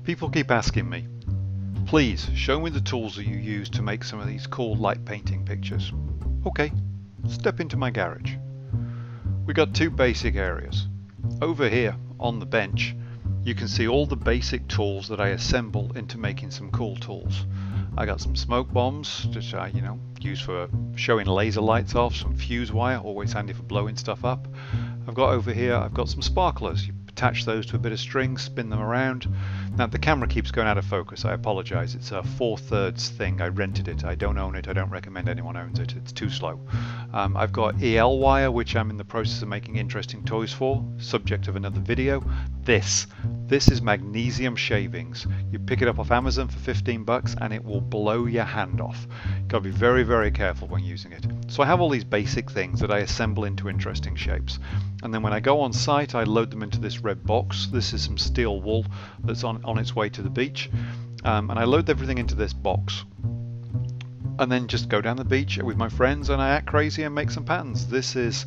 People keep asking me, please show me the tools that you use to make some of these cool light painting pictures. Okay, step into my garage. We got two basic areas. Over here on the bench, you can see all the basic tools that I assemble into making some cool tools. I got some smoke bombs, which I use for showing laser lights off, some fuse wire, always handy for blowing stuff up. I've got some sparklers. You attach those to a bit of string, spin them around. Now the camera keeps going out of focus, I apologize. It's a 4/3 thing. I rented it, I don't own it, I don't recommend anyone owns it, it's too slow. I've got EL wire, which I'm in the process of making interesting toys for, subject of another video. This is magnesium shavings. You pick it up off Amazon for 15 bucks and it will blow your hand off. You've got to be very, very careful when using it. So I have all these basic things that I assemble into interesting shapes. And then when I go on site, I load them into this red box. This is some steel wool that's on its way to the beach. And I load everything into this box. And then just go down the beach with my friends and I act crazy and make some patterns. This is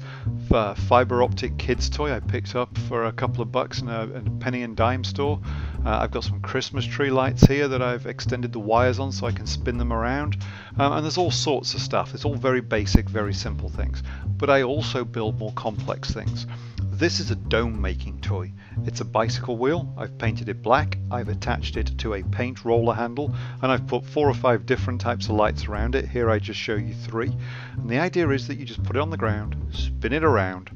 a fiber optic kids toy I picked up for a couple of bucks in a penny and dime store. I've got some Christmas tree lights here that I've extended the wires on so I can spin them around. And there's all sorts of stuff. It's all very basic, very simple things. But I also build more complex things. This is a dome making toy. It's a bicycle wheel. I've painted it black. I've attached it to a paint roller handle and I've put 4 or 5 different types of lights around it. Here I just show you 3. And the idea is that you just put it on the ground, spin it around,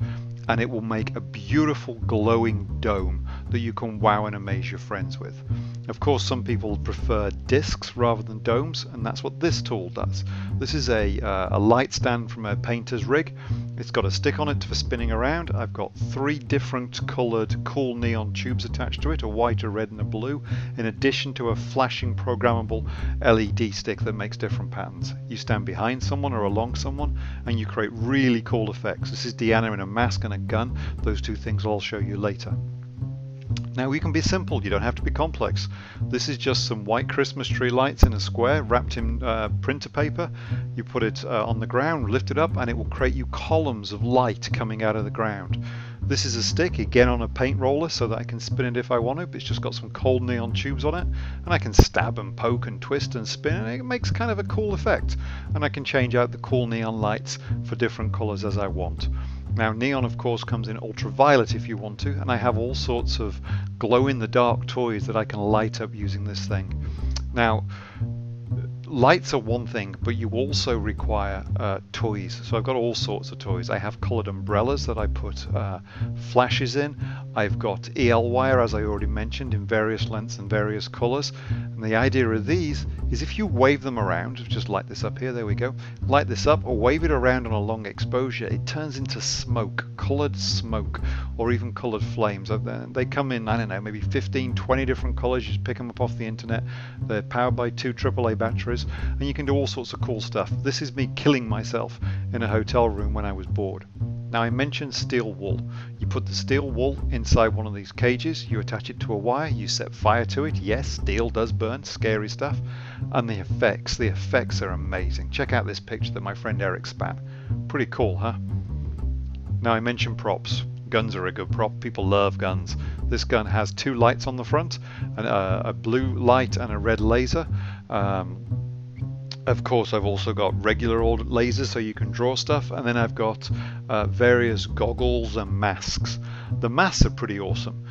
and it will make a beautiful glowing dome that you can wow and amaze your friends with. Of course, some people prefer discs rather than domes, and that's what this tool does. This is a light stand from a painter's rig. It's got a stick on it for spinning around. I've got 3 different coloured cool neon tubes attached to it, a white, a red and a blue, in addition to a flashing programmable LED stick that makes different patterns. You stand behind someone or along someone and you create really cool effects. This is Deanna in a mask and a gun. Those 2 things I'll show you later. Now we can be simple, you don't have to be complex. This is just some white Christmas tree lights in a square wrapped in printer paper. You put it on the ground, lift it up, and it will create you columns of light coming out of the ground. This is a stick, again on a paint roller, so that I can spin it if I want to, but it's just got some cold neon tubes on it, and I can stab and poke and twist and spin, and it makes kind of a cool effect. And I can change out the cool neon lights for different colours as I want. Now neon of course comes in ultraviolet if you want to, and I have all sorts of glow-in-the-dark toys that I can light up using this thing. Now lights are one thing, but you also require toys. So I've got all sorts of toys. I have coloured umbrellas that I put flashes in. I've got EL wire, as I already mentioned, in various lengths and various colours. And the idea of these is if you wave them around, just light this up here, there we go, light this up or wave it around on a long exposure, it turns into smoke, coloured smoke, or even coloured flames. They come in, I don't know, maybe 15, 20 different colours. You just pick them up off the internet. They're powered by 2 AAA batteries. And you can do all sorts of cool stuff. This is me killing myself in a hotel room when I was bored. Now I mentioned steel wool. You put the steel wool inside one of these cages, you attach it to a wire, you set fire to it. Yes, steel does burn, scary stuff. And the effects are amazing. Check out this picture that my friend Eric span. Pretty cool, huh? Now I mentioned props. Guns are a good prop. People love guns. This gun has 2 lights on the front, and a blue light and a red laser. Of course, I've also got regular old lasers so you can draw stuff, and then I've got various goggles and masks. The masks are pretty awesome.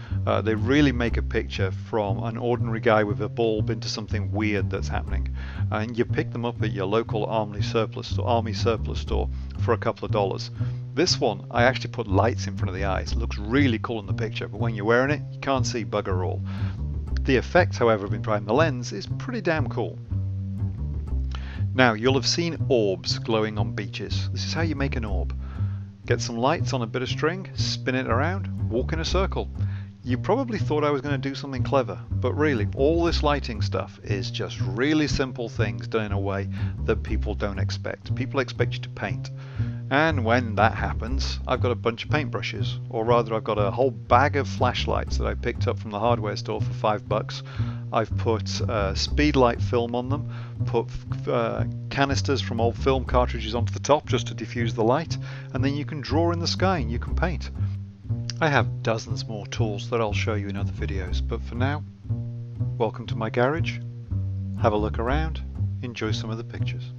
They really make a picture from an ordinary guy with a bulb into something weird that's happening. And you pick them up at your local army surplus store for a couple of dollars. This one, I actually put lights in front of the eyes. It looks really cool in the picture, but when you're wearing it, you can't see bugger all. The effect, however, of behind the lens is pretty damn cool. Now, you'll have seen orbs glowing on beaches. This is how you make an orb. Get some lights on a bit of string, spin it around, walk in a circle. You probably thought I was going to do something clever, but really, all this lighting stuff is just really simple things done in a way that people don't expect. People expect you to paint. And when that happens, I've got a bunch of paintbrushes, or rather I've got a whole bag of flashlights that I picked up from the hardware store for $5. I've put speedlight film on them, put canisters from old film cartridges onto the top just to diffuse the light, and then you can draw in the sky and you can paint. I have dozens more tools that I'll show you in other videos, but for now, Welcome to my garage. Have a look around, enjoy some of the pictures.